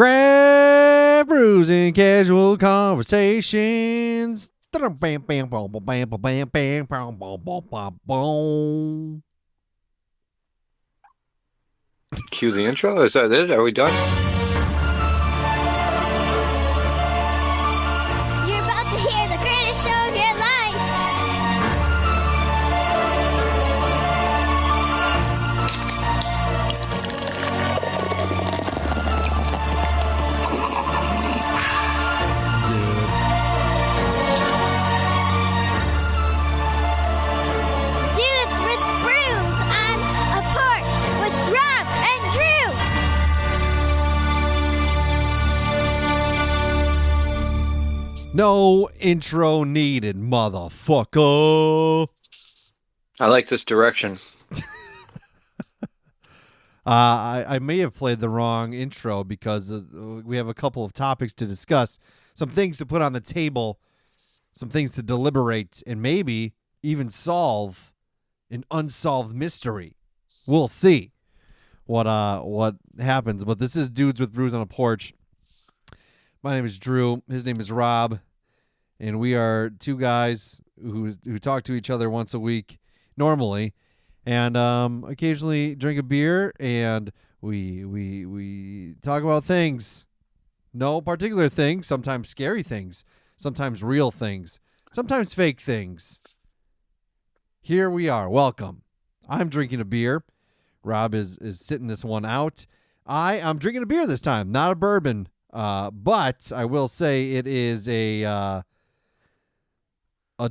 Craft brews and casual conversations. Cue the intro? Is that it? Are we done? You're about to hear the greatest show of your life. Dudes with brews on a porch with Rob and Drew. No intro needed, motherfucker. I like this direction. I may have played the wrong intro because we have a couple of topics to discuss, some things to put on the table, some things to deliberate, and maybe even solve an unsolved mystery. We'll see what happens. But this is Dudes with Brews on a Porch. My name is Drew. His name is Rob, and we are two guys who talk to each other once a week normally, and occasionally drink a beer, and we talk about things. No particular things. Sometimes scary things. Sometimes real things. Sometimes fake things. Here we are. Welcome. I'm drinking a beer. Rob is sitting this one out. I'm drinking a beer this time, not a bourbon. But I will say it is a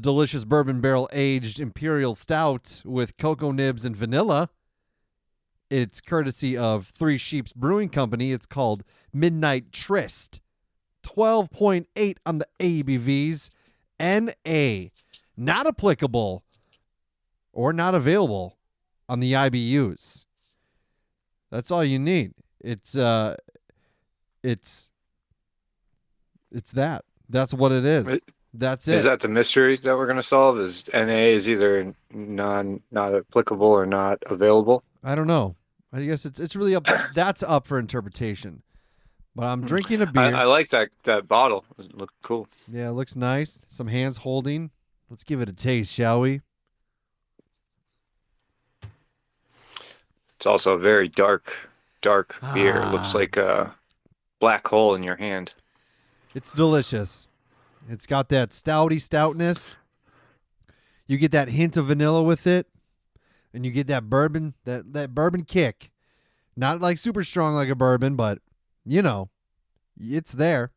delicious bourbon barrel aged imperial stout with cocoa nibs and vanilla. It's courtesy of Three Sheeps Brewing Company. It's called Midnight Tryst. 12.8 on the ABVs. NA. Not applicable or not available on the IBUs. That's all you need. It's that. That's what it is. That's it. Is that the mystery that we're going to solve? Is NA is either not applicable or not available? I don't know. I guess it's really up. That's up for interpretation. But I'm drinking a beer. I like that bottle. It looked cool. Yeah, it looks nice. Some hands holding. Let's give it a taste, shall we? It's also a very dark beer. It looks like a black hole in your hand. It's delicious. It's got that stouty stoutness. You get that hint of vanilla with it, and you get that bourbon, that bourbon kick. Not like super strong like a bourbon, but you know, it's there.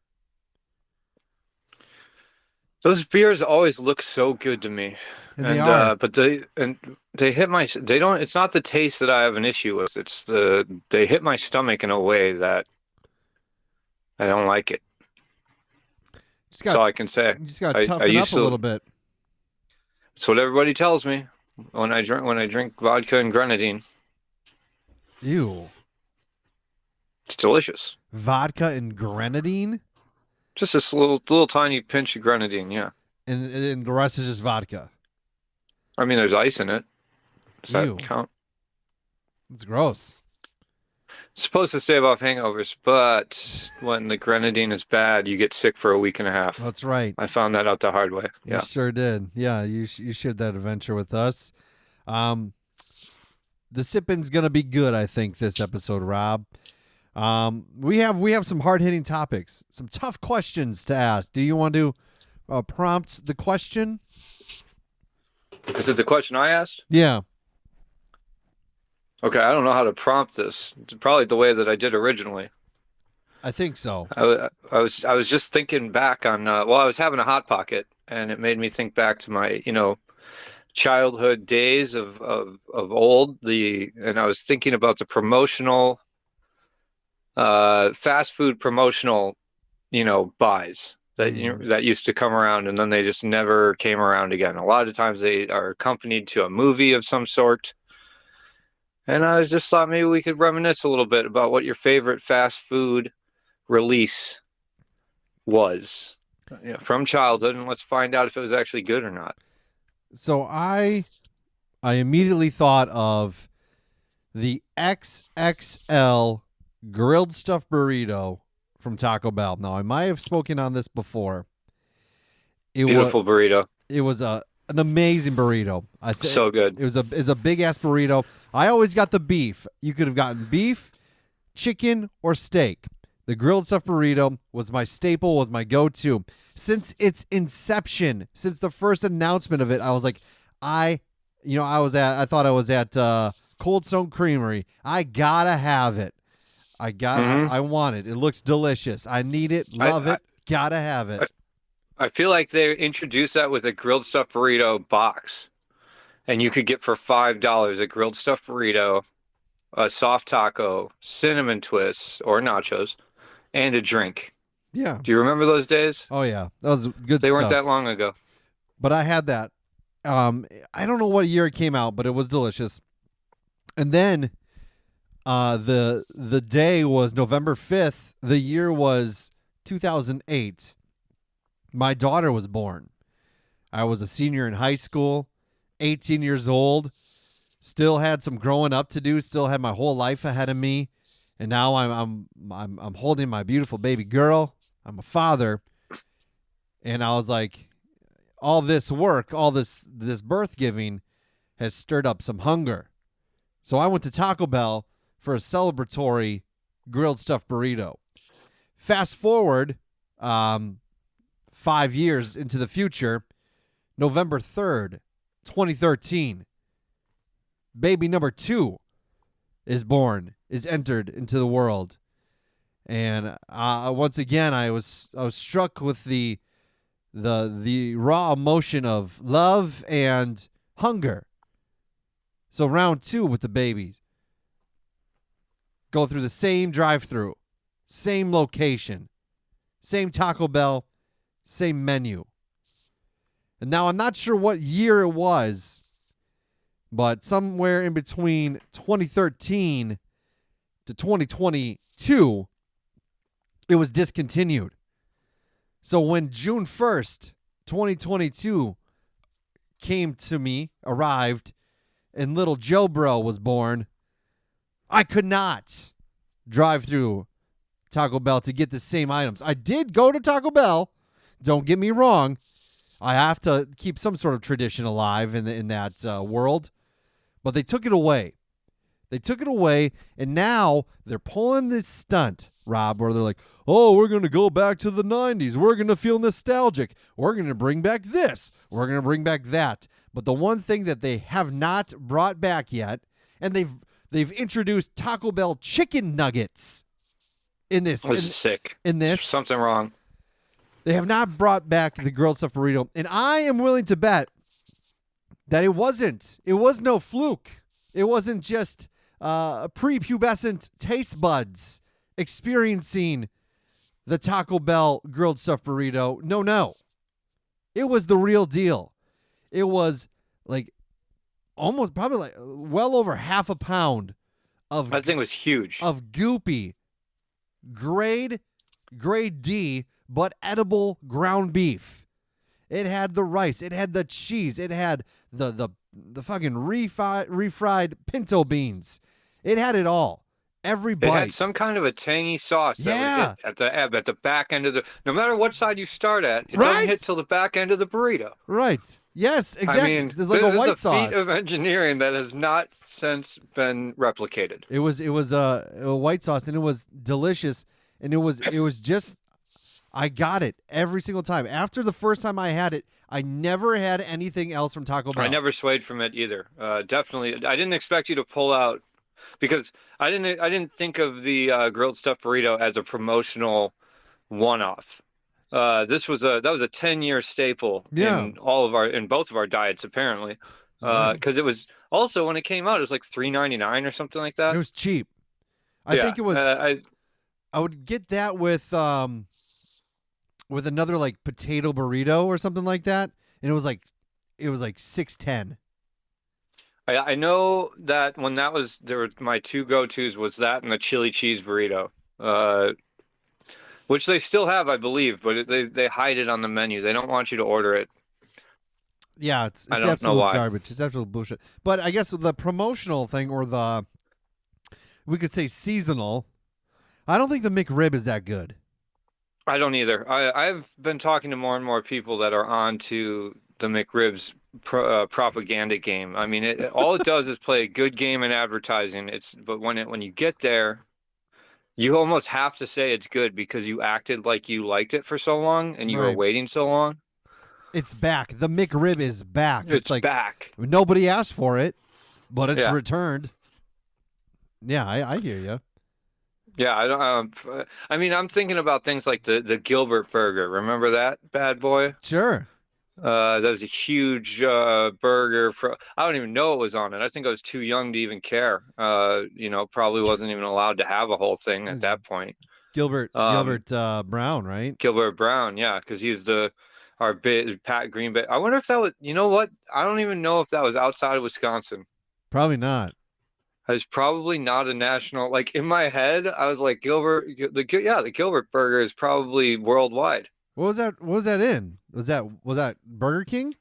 Those beers always look so good to me. And they are. But they hit my. They don't. It's not the taste that I have an issue with. It's they hit my stomach in a way that I don't like it. That's all I can say. You just got to toughen up a little bit. That's what everybody tells me when I drink vodka and grenadine. Ew. It's delicious. Vodka and grenadine? Just this little tiny pinch of grenadine, yeah. And the rest is just vodka. I mean, there's ice in it. Does Ew. that count? It's gross. It's supposed to stave off hangovers, but when the grenadine is bad, you get sick for a week and a half. That's right. I found that out the hard way. Yeah. You sure did. Yeah, you shared that adventure with us. The sipping's gonna be good, I think, this episode, Rob. We have some hard-hitting topics, some tough questions to ask. Do you want to prompt the question? Is it the question I asked? Yeah. Okay, I don't know how to prompt this. It's probably the way that I did originally. I think so. I was just thinking back on I was having a hot pocket, and it made me think back to my childhood days of old. And I was thinking about the promotional fast food promotional buys that used to come around, and then they just never came around again. A lot of times they are accompanied to a movie of some sort. And I just thought maybe we could reminisce a little bit about what your favorite fast food release was from childhood, and let's find out if it was actually good or not. So I immediately thought of the XXL grilled stuffed burrito from Taco Bell. Now, I might have spoken on this before. Beautiful burrito. It was an amazing burrito. So good. It's a big ass burrito. I always got the beef. You could have gotten beef, chicken, or steak. The grilled stuffed burrito was my staple, was my go-to. Since its inception, since the first announcement of it, I was like, I thought I was at Cold Stone Creamery. I gotta have it. I want it. It looks delicious. I need it. Love it. Gotta have it. I feel like they introduced that with a grilled stuffed burrito box, and you could get for $5 a grilled stuffed burrito, a soft taco, cinnamon twists or nachos, and a drink. Yeah. Do you remember those days? Oh yeah, that was good. They stuff. weren't that long ago. But I had that. I don't know what year it came out, but it was delicious. And then, the day was November 5th. The year was 2008. My daughter was born. I was a senior in high school, 18 years old. Still had some growing up to do. Still had my whole life ahead of me, and now I'm holding my beautiful baby girl. I'm a father, and I was like, all this work, all this birth giving, has stirred up some hunger. So I went to Taco Bell for a celebratory grilled stuffed burrito. Fast forward, 5 years into the future, November 3rd, 2013. Baby number 2 is born, is entered into the world. And once again, I was struck with the raw emotion of love and hunger. So round 2 with the babies. Go through the same drive-thru, same location, same Taco Bell, same menu. And now I'm not sure what year it was, but somewhere in between 2013 to 2022, it was discontinued. So when June 1st, 2022 arrived, and little Joe Bro was born, I could not drive through Taco Bell to get the same items. I did go to Taco Bell. Don't get me wrong. I have to keep some sort of tradition alive in that world. But they took it away. They took it away, and now they're pulling this stunt, Rob, where they're like, oh, we're going to go back to the 90s. We're going to feel nostalgic. We're going to bring back this. We're going to bring back that. But the one thing that they have not brought back yet, and they've introduced Taco Bell chicken nuggets in this. This is sick. In this. There's something wrong. They have not brought back the grilled stuffed burrito. And I am willing to bet that it was no fluke. It wasn't just prepubescent taste buds experiencing the Taco Bell grilled stuffed burrito. No. It was the real deal. It was like almost probably like well over half a pound of That thing was huge. Of goopy grade D but edible ground beef. It had the rice, it had the cheese, it had the fucking refried pinto beans. It had it all. Every bite. It had some kind of a tangy sauce that would hit at the back end of the. No matter what side you start at, it doesn't hit till the back end of the burrito. Right. Yes. Exactly. I mean, there's like a white sauce. Feat sauce. of engineering that has not since been replicated. It was a white sauce, and it was delicious, and it was just. I got it every single time. After the first time I had it, I never had anything else from Taco Bell. I never swayed from it either. Definitely, I didn't expect you to pull out because I didn't think of the grilled stuffed burrito as a promotional one-off. That was a 10-year staple in both of our diets apparently. Because it was also when it came out, it was like $3.99 or something like that. It was cheap. I think it was. I would get that with another like potato burrito or something like that, and it was like $6.10. I know that when that was my two go-tos was that and the chili cheese burrito, which they still have, I believe, but they hide it on the menu. They don't want you to order it. Yeah, it's I don't absolute know why. garbage. It's absolute bullshit. But I guess the promotional thing, or we could say seasonal, I don't think the McRib is that good. I don't either. I've been talking to more and more people that are on to the McRibs propaganda game. I mean, all it does is play a good game in advertising. But when you get there, you almost have to say it's good because you acted like you liked it for so long and you were Right. waiting so long. It's back. The McRib is back. It's like back. nobody asked for it, but it's Yeah. returned. Yeah, I hear you. Yeah, I don't. I mean, I'm thinking about things like the Gilbert Burger. Remember that bad boy? Sure. That was a huge burger. I don't even know what was on it. I think I was too young to even care. Probably wasn't even allowed to have a whole thing at It's that point. Gilbert Brown, right? Gilbert Brown, yeah, because he's our Pat Green Bay. I wonder if that was. You know what? I don't even know if that was outside of Wisconsin. Probably not. It's probably not a national. Like in my head, I was like the Gilbert Burger is probably worldwide. What was that? What was that in? Was that Burger King?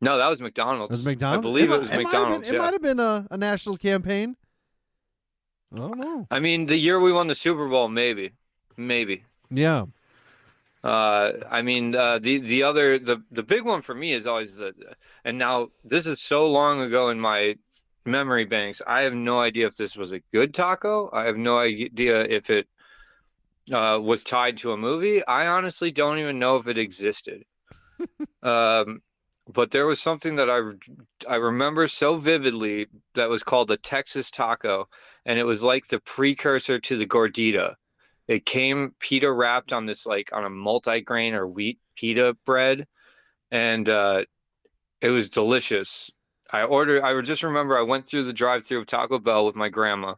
No, that was McDonald's. Was it McDonald's? I believe it was McDonald's. It might have been a national campaign. I don't know. I mean, the year we won the Super Bowl, maybe. Yeah. I mean, the big one for me is always and now this is so long ago in my memory banks. I have no idea if this was a good taco. I have no idea if it was tied to a movie. I honestly don't even know if it existed. But there was something that I remember so vividly that was called a Texas taco, and it was like the precursor to the gordita. It came pita wrapped on this on a multi-grain or wheat pita bread, and it was delicious. I just remember I went through the drive-thru of Taco Bell with my grandma,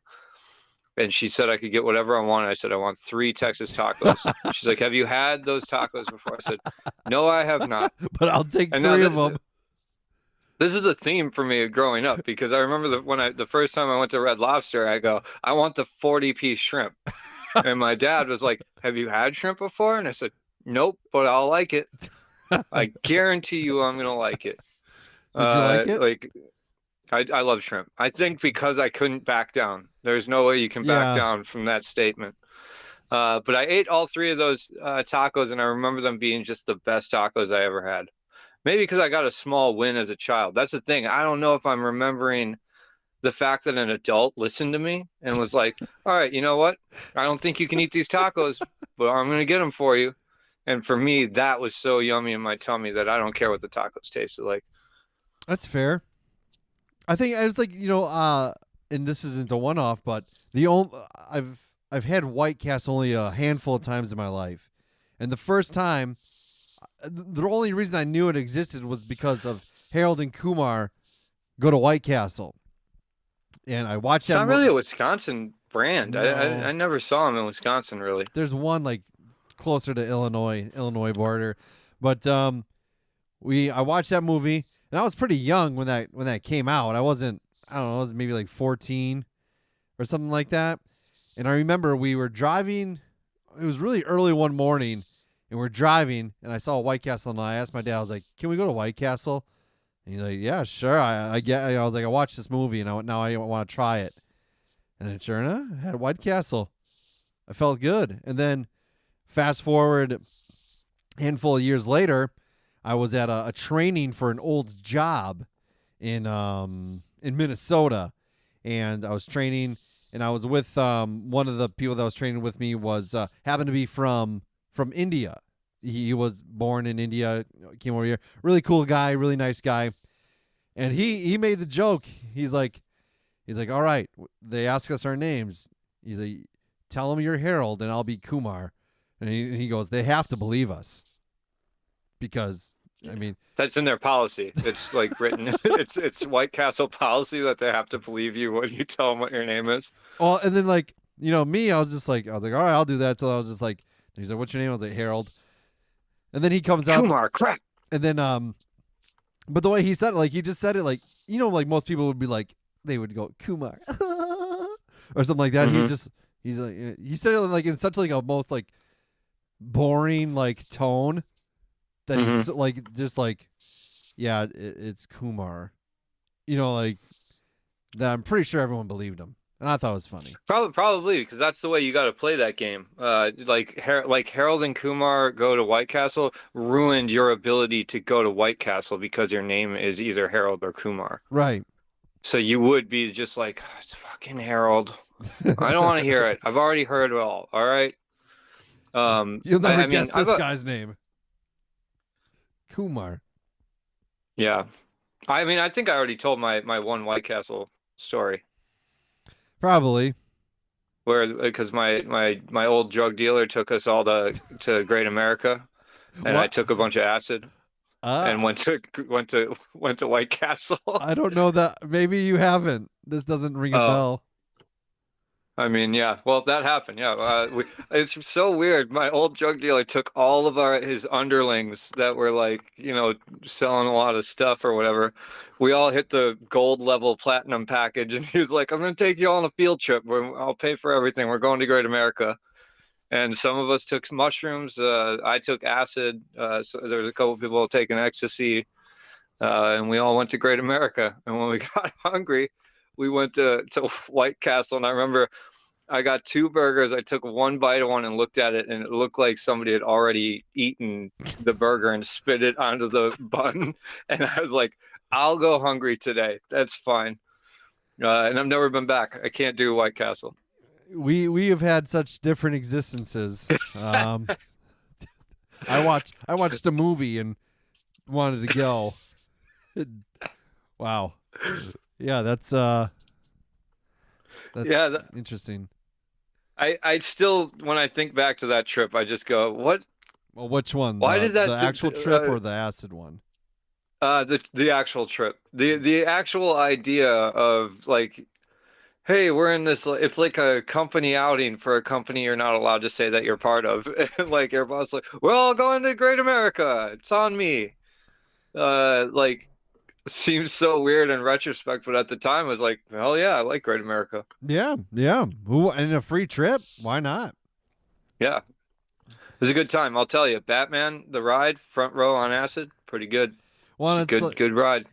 and she said I could get whatever I wanted. I said, I want 3 Texas tacos. She's like, have you had those tacos before? I said, no, I have not. But I'll take 3 of them. This is a theme for me growing up because I remember the first time I went to Red Lobster, I go, I want the 40-piece shrimp. And my dad was like, have you had shrimp before? And I said, nope, but I'll like it. I guarantee you I'm going to like it. Did you like it? I love shrimp. I think because I couldn't back down. There's no way you can back down from that statement. But I ate all 3 of those tacos, and I remember them being just the best tacos I ever had. Maybe because I got a small win as a child. That's the thing. I don't know if I'm remembering the fact that an adult listened to me and was like, all right, you know what? I don't think you can eat these tacos, but I'm going to get them for you. And for me, that was so yummy in my tummy that I don't care what the tacos tasted like. That's fair. I think it's like, and this isn't a one-off, but I've had White Castle only a handful of times in my life. And the first time, the only reason I knew it existed was because of Harold and Kumar go to White Castle. And I watched that. It's not really a Wisconsin brand. No. I never saw them in Wisconsin, really. There's one closer to Illinois border. But I watched that movie, and I was pretty young when that came out. I don't know, I was maybe 14 or something like that. And I remember we were driving. It was really early one morning, and we're driving, and I saw a White Castle, and I asked my dad, I was like, can we go to White Castle? And he's like, yeah, sure. I was like, I watched this movie, and now I want to try it. And then sure enough, I had White Castle. I felt good. And then fast forward a handful of years later, I was at a training for an old job in Minnesota. And I was training, and I was with one of the people that was training with me was happened to be from India. He was born in India, came over here. Really cool guy, really nice guy. And he made the joke. He's like, all right, they ask us our names. He's like, tell them you're Harold and I'll be Kumar. And he goes, they have to believe us. Because, I mean. That's in their policy. It's written. it's White Castle policy that they have to believe you when you tell them what your name is. Well, and then me, I was like, all right, I'll do that. So I was just like, he's like, what's your name? I was like, Harold. And then he comes out. Kumar, crap. And then, but the way he said it, he just said it most people would be like, they would go, Kumar. Or something like that. Mm-hmm. He said it in such a most boring tone that he's yeah, it's Kumar. That I'm pretty sure everyone believed him. And I thought it was funny. Probably because that's the way you got to play that game. Like Harold and Kumar go to White Castle ruined your ability to go to White Castle because your name is either Harold or Kumar. Right. So you would be just like, "Oh, it's fucking Harold. I don't want to hear it. I've already heard it all. All right. You'll never I mean, guess this guy's name. Kumar. Yeah. I mean, I think I already told my one White Castle story Probably. where because my old drug dealer took us all to Great America, and I What? took a bunch of acid and went to White Castle. I don't know that. Maybe you haven't. This doesn't ring a Oh. bell. I mean, yeah. Well, that happened. Yeah, it's so weird. My old drug dealer took all of his underlings that were like, selling a lot of stuff or whatever. We all hit the gold level platinum package, and he was like, "I'm going to take you all on a field trip. I'll pay for everything. We're going to Great America." And some of us took mushrooms. I took acid. So there was a couple people taking ecstasy, and we all went to Great America. And when we got hungry, we went to White Castle, and I remember I got 2 burgers. I took one bite of one and looked at it, and it looked like somebody had already eaten the burger and spit it onto the bun. And I was like, I'll go hungry today. That's fine. And I've never been back. I can't do White Castle. We have had such different existences. I watched a movie and wanted to go. Wow. Yeah, that's interesting. I still, when I think back to that trip, I just go, what? Well, which one? Why did that the actual trip or the acid one? The actual trip. The actual idea of like, hey, we're in this, it's like a company outing for a company you're not allowed to say that you're part of. Like your boss like, we're all going to Great America. It's on me. Like seems so weird in retrospect, but at the time I was like, hell yeah, I like Great America. Yeah. Ooh, and a free trip? Why not? Yeah. It was a good time. I'll tell you, Batman, the ride, front row on acid, pretty good. Well, it's a good ride.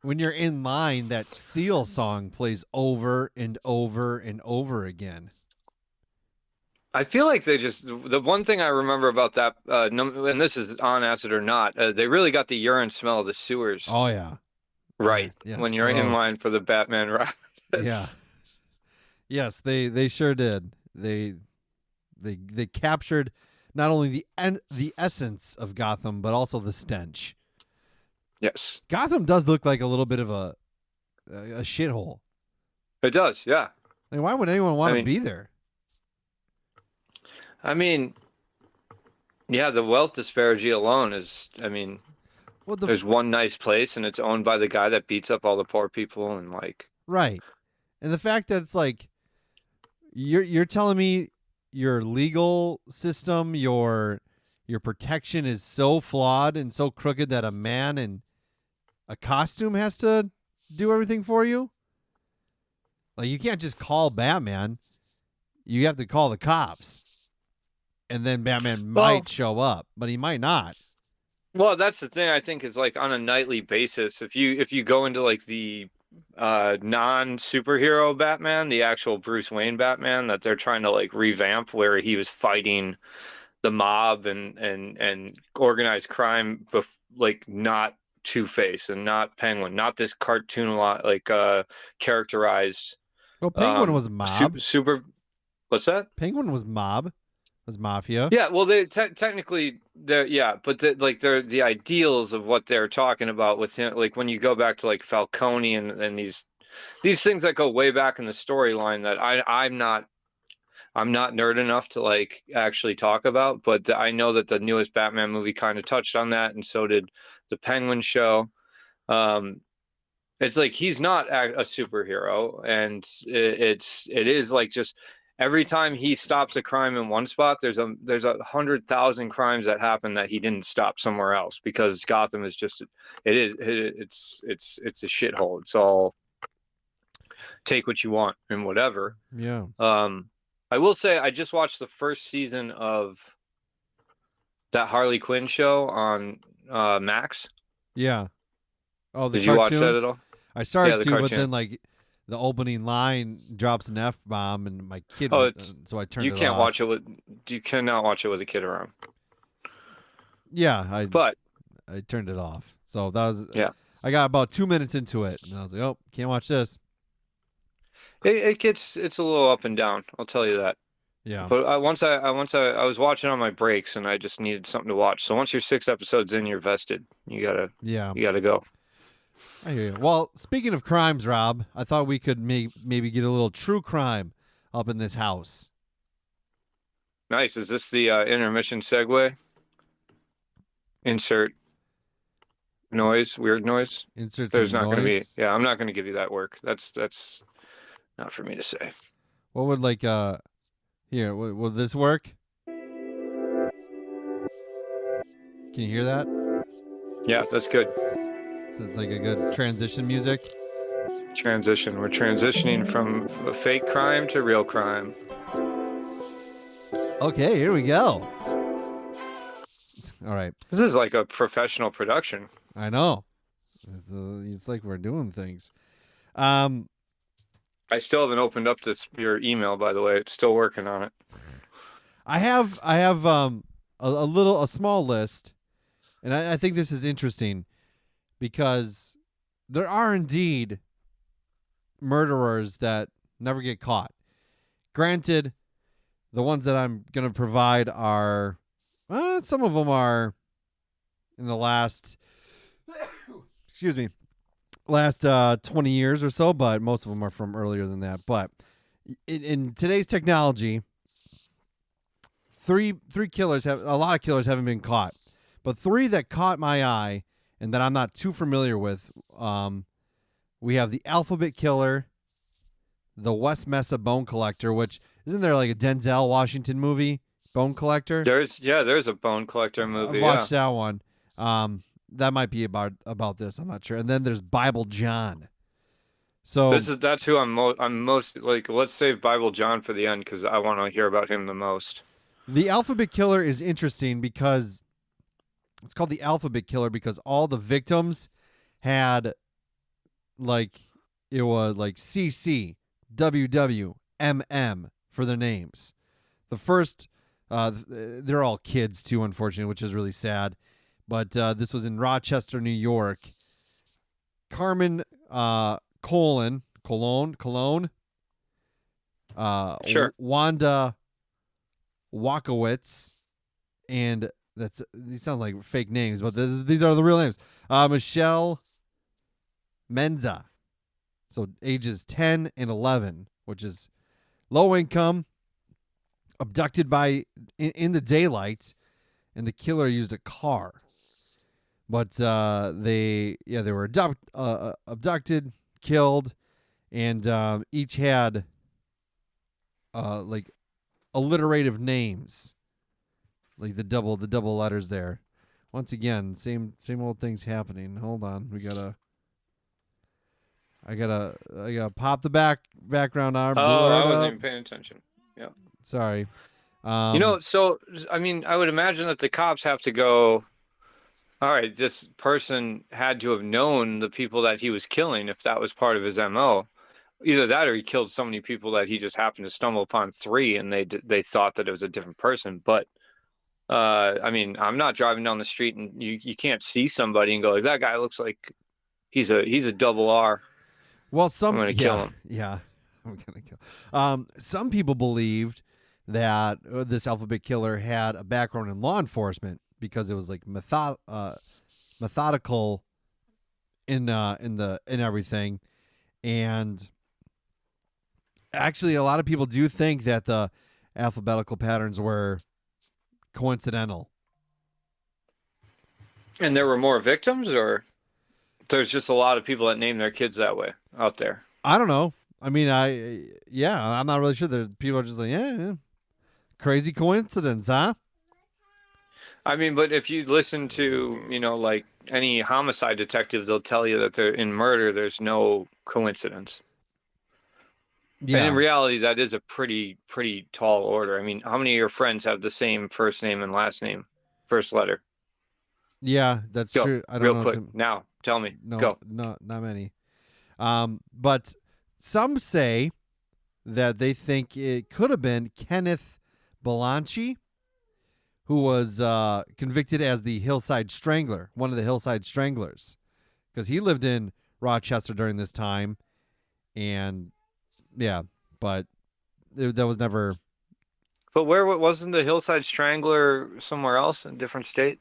When you're in line, that Seal song plays over and over and over again. I feel like the one thing I remember about that, and this is on acid or not, they really got the urine smell of the sewers. Oh, yeah. Right. Yeah, when you're in line for the Batman ride. Yeah. Yes, they sure did. They captured not only the essence of Gotham, but also the stench. Yes. Gotham does look like a little bit of a shithole. It does, yeah. Like, why would anyone want to be there? I mean, yeah, the wealth disparity alone is, well, there's one nice place and it's owned by the guy that beats up all the poor people and like. Right. And the fact that it's like, you're telling me your legal system, your protection is so flawed and so crooked that a man in a costume has to do everything for you? Like, you can't just call Batman. You have to call the cops. And then Batman might show up, but he might not. Well, that's the thing I think is like on a nightly basis. If you go into like the non-superhero Batman, the actual Bruce Wayne Batman that they're trying to like revamp, where he was fighting the mob and organized crime, like not Two-Face and not Penguin, not this cartoon a lot like characterized. Well, Penguin was mob. Super. What's that? Penguin was mob. Was mafia. Yeah, well, they technically, but they're the ideals of what they're talking about with him. Like when you go back to like Falcone and these things that go way back in the storyline that I'm not nerd enough to like actually talk about, but I know that the newest Batman movie kind of touched on that, and so did the Penguin show. It's like he's not a superhero, and it is like just. Every time he stops a crime in one spot, there's 100,000 crimes that happen that he didn't stop somewhere else, because Gotham is just it's a shithole. It's all take what you want and whatever. Yeah. I will say I just watched the first season of that Harley Quinn show on Max. Yeah. Oh, did you watch that at all? I started to, but then like the opening line drops an F-bomb, and my kid. Oh, So I turned you it can't off. watch it with. You cannot watch it with a kid around. Yeah, But I turned it off. So that was. yeah, I got about 2 minutes into it, and I was like, "Oh, can't watch this." it's a little up and down. I'll tell you that. Yeah. But I was watching on my breaks, and I just needed something to watch. So once you're 6 episodes in, you're vested. You Yeah. gotta go. I hear you. Well, speaking of crimes, Rob, I thought we could maybe get a little true crime up in this house. Nice. Is this the intermission segue? Insert noise, weird noise. Insert There's some not going to be. noise. Yeah, I'm not going to give you that work. That's not for me to say. What would here? Will this work? Can you hear that? Yeah, that's good. It's like a good transition music. Transition. We're transitioning from a fake crime to real crime. Okay, here we go. All right. This is like a professional production. I know. It's like we're doing things. I still haven't opened up your email, by the way. It's still working on it. I have a small list, and I think this is interesting because there are indeed murderers that never get caught. Granted, the ones that I'm going to provide are some of them are in the last last 20 years or so, but most of them are from earlier than that. But in today's technology, a lot of killers haven't been caught, but 3 that caught my eye and that I'm not too familiar with. We have the Alphabet Killer, the West Mesa Bone Collector, which isn't there like a Denzel Washington movie, Bone Collector? There's a Bone Collector movie. I've watched that one. That might be about this. I'm not sure. And then there's Bible John. So that's who I'm most like. Let's save Bible John for the end because I want to hear about him the most. The Alphabet Killer is interesting because it's called the Alphabet Killer because all the victims had it was like CC, WW, MM for their names. The first, they're all kids too, unfortunately, which is really sad. But this was in Rochester, New York. Carmen Cologne, Sure. Wanda Wakowitz, and these sound like fake names, but these are the real names. Michelle Menza, so ages 10 and 11, which is low income, abducted in the daylight, and the killer used a car. But they were abducted, killed, and each had like alliterative names, like the double letters there. Once again, same old things happening. Hold on, I gotta pop the background on. I wasn't even paying attention. Yeah. Sorry. So I mean, I would imagine that the cops have to go. All right, this person had to have known the people that he was killing if that was part of his MO. Either that or he killed so many people that he just happened to stumble upon 3 and they thought that it was a different person. But I mean, I'm not driving down the street and you can't see somebody and go like that guy looks like he's a double R. Well, I'm gonna kill him. Yeah, I'm gonna kill. Some people believed that this Alphabet Killer had a background in law enforcement because it was like methodical in everything, and actually, a lot of people do think that the alphabetical patterns were coincidental. And there were more victims, or there's just a lot of people that name their kids that way out there. I don't know. I mean, I'm not really sure. People are just like, yeah, crazy coincidence, huh? I mean, but if you listen to, like any homicide detective, they'll tell you that in murder, there's no coincidence. Yeah. And in reality, that is a pretty tall order. I mean, how many of your friends have the same first name and last name, first letter? Yeah, that's Go. true. I don't Real know quick. Now, tell me. No, Go. not many. But Some say that they think it could have been Kenneth Belanchi, who was convicted as the Hillside Strangler, one of the Hillside Stranglers, because he lived in Rochester during this time. And, yeah, but that was never... But where wasn't the Hillside Strangler somewhere else in a different state?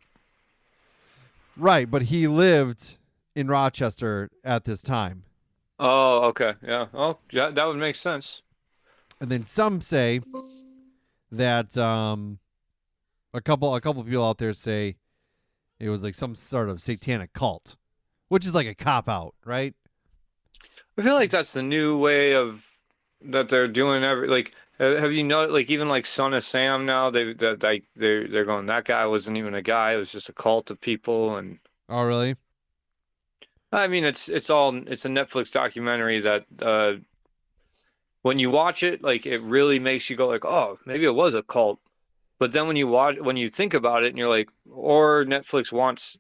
Right, but he lived in Rochester at this time. Oh, okay. Yeah. Oh, yeah, that would make sense. And then some say that a couple people out there say it was like some sort of satanic cult, which is like a cop out, right? I feel like that's the new way of that they're doing have you know, like, even like Son of Sam now, they're going, that guy wasn't even a guy, it was just a cult of people. And Oh, really? I mean, it's a Netflix documentary that when you watch it, like, it really makes you go like, oh, maybe it was a cult. But then when you think about it, and you're like, or Netflix wants,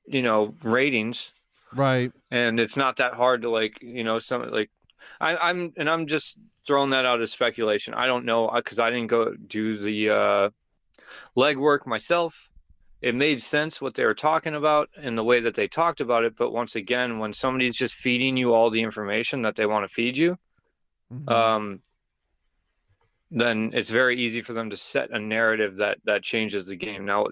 ratings, Right. and it's not that hard to, like, some, like, I'm just throwing that out as speculation. I don't know, because I didn't go do the legwork myself. It made sense what they were talking about and the way that they talked about it. But once again, when somebody's just feeding you all the information that they want to feed you, then it's very easy for them to set a narrative that changes the game. Now,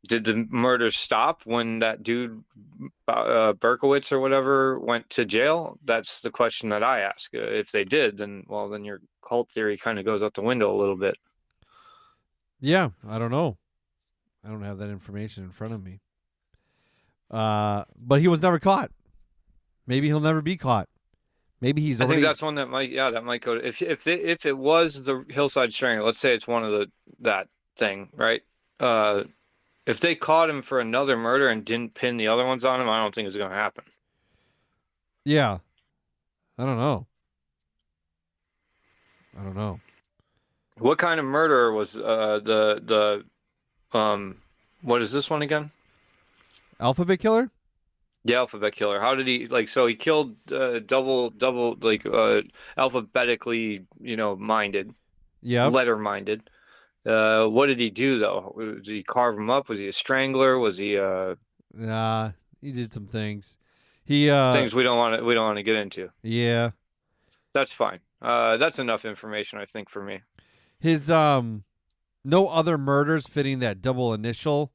did the murder stop when that dude Berkowitz or whatever went to jail? That's the question that I ask. If they did, then your cult theory kind of goes out the window a little bit. Yeah, I don't know. I don't have that information in front of me. But he was never caught. Maybe he'll never be caught. Maybe he's. I think that's one that might go. If it was the Hillside Strangler, let's say it's one of that thing, right? If they caught him for another murder and didn't pin the other ones on him, I don't think it's going to happen. Yeah, I don't know. What kind of murderer was the what is this one again? Alphabet killer? The alphabet killer. How did he, like, so he killed double like alphabetically, minded. Yeah. Letter minded. What did he do though? Did he carve him up? Was he a strangler? Was he he did some things. He things we don't want to get into. Yeah. That's fine. That's enough information, I think, for me. His no other murders fitting that double initial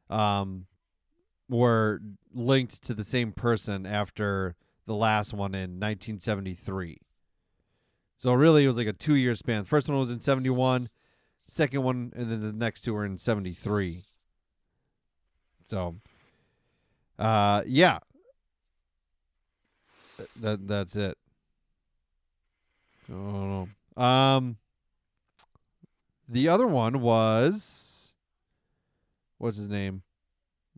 were linked to the same person after the last one in 1973. So really it was like a 2-year span. The first one was in 71, second one, and then the next two were in 73. So yeah. That's it. Oh no. The other one was, what's his name?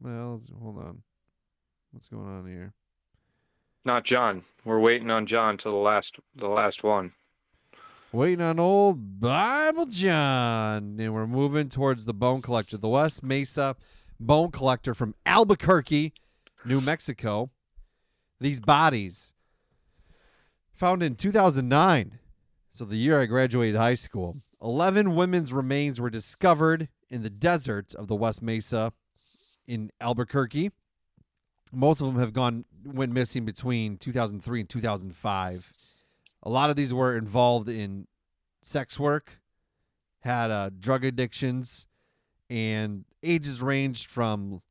Well, hold on. What's going on here? Not John. We're waiting on John till the last one. Waiting on old Bible John. And we're moving towards the bone collector, the West Mesa bone collector from Albuquerque, New Mexico. These bodies found in 2009, so the year I graduated high school. 11 women's remains were discovered in the desert of the West Mesa in Albuquerque. Most of them went missing between 2003 and 2005. A lot of these were involved in sex work, had drug addictions, and ages ranged from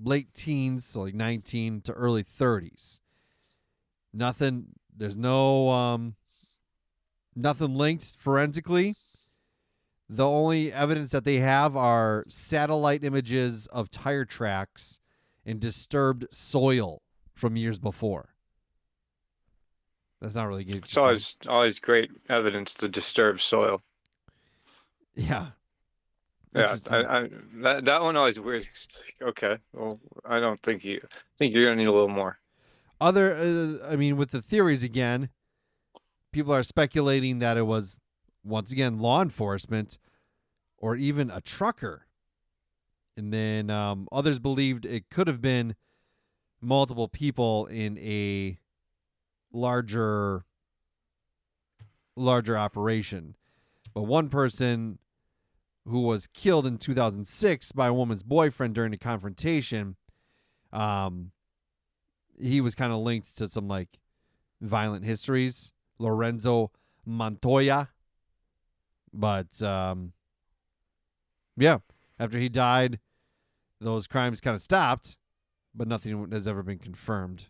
late teens, so like 19, to early 30s. There's no nothing linked forensically. The only evidence that they have are satellite images of tire tracks and disturbed soil from years before. That's not really good. It's always great evidence to disturb soil. Yeah. Yeah, that one always weird. It's like, okay, well, I don't think you're gonna need a little more. With the theories again, people are speculating that it was, once again, law enforcement or even a trucker. And then others believed it could have been multiple people in a larger operation. But one person who was killed in 2006 by a woman's boyfriend during a confrontation, he was kind of linked to some like violent histories, Lorenzo Montoya. But yeah, after he died, those crimes kind of stopped, but nothing has ever been confirmed.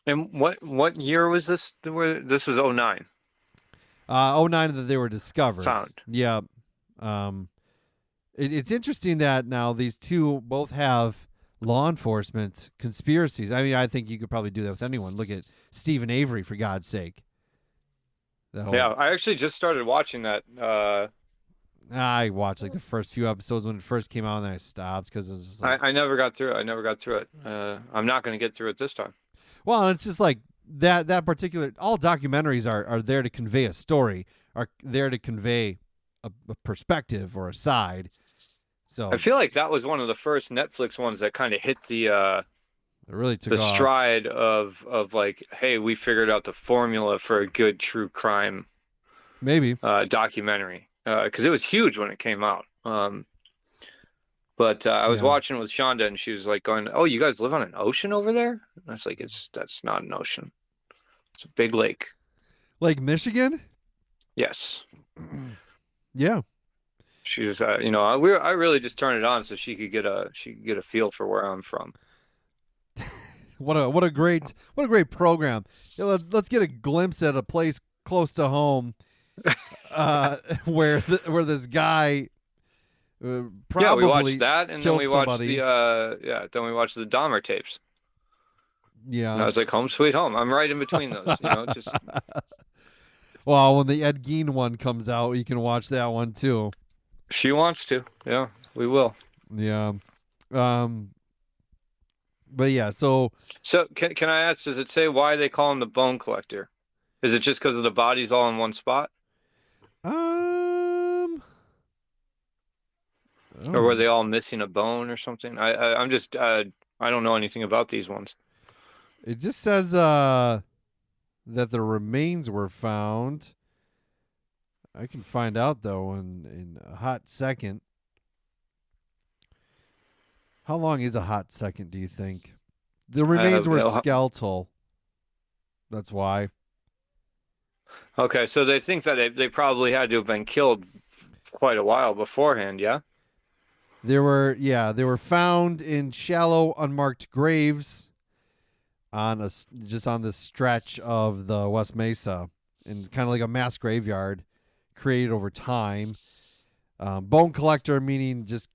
And what year was this? This was 09. 09 that they were discovered. Found. Yeah. It's interesting that now these two both have law enforcement conspiracies. I mean, I think you could probably do that with anyone. Look at Stephen Avery, for God's sake. Yeah, I actually just started watching that. I watched like the first few episodes when it first came out, and then I stopped because it was just like, I never got through it. I'm not going to get through it this time. well, it's just like that particular. All documentaries are there to convey a story, are there to convey a perspective or a side. So I feel like that was one of the first Netflix ones that kind of hit the it really took off. stride of like, hey, we figured out the formula for a good true crime Maybe. documentary, because it was huge when it came out. But I was watching it with Shonda, and she was like going, "Oh, you guys live on an ocean over there?" And I was like, "That's not an ocean. It's a big lake." Lake Michigan? Yes. Yeah. She was, I really just turned it on so she could get a feel for where I'm from. What a great program. Yeah, let's get a glimpse at a place close to home, where this guy probably we watched that, and then we watched somebody. then we watched the Dahmer tapes. Yeah. And I was like, home sweet home. I'm right in between those, just. Well, when the Ed Gein one comes out, you can watch that one too. She wants to. Yeah, we will. Yeah. But yeah, so can I ask, does it say why they call him the bone collector? Is it just because of the bodies all in one spot? Or were they all missing a bone or something? I'm just I don't know anything about these ones. It just says that the remains were found. I can find out though in a hot second. How long is a hot second, do you think? The remains were skeletal. That's why. Okay, so they think that they probably had to have been killed quite a while beforehand, yeah? They were found in shallow, unmarked graves on this stretch of the West Mesa, in kind of like a mass graveyard created over time. Bone collector meaning just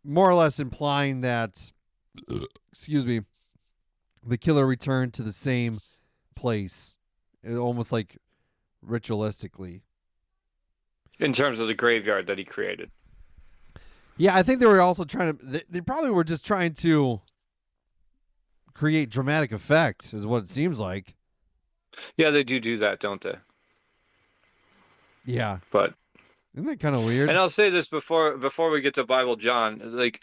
more or less implying that, excuse me, the killer returned to the same place, almost like ritualistically. In terms of the graveyard that he created. Yeah, I think they were also trying to. They probably were just trying to create dramatic effect, is what it seems like. Yeah, they do that, don't they? Yeah, but isn't that kind of weird? And I'll say this before we get to Bible John, like,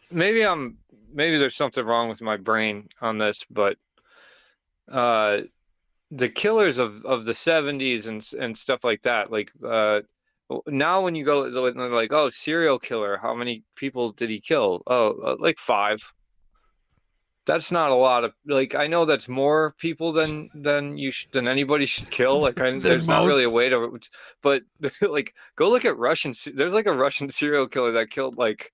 maybe there's something wrong with my brain on this, but the killers of the 70s and stuff like that, like, now when you go, like, oh, serial killer, how many people did he kill? Oh, like 5. That's not a lot of, like, I know that's more people than anybody should kill. Like, there's not really a way to, but like, go look at there's like a Russian serial killer that killed like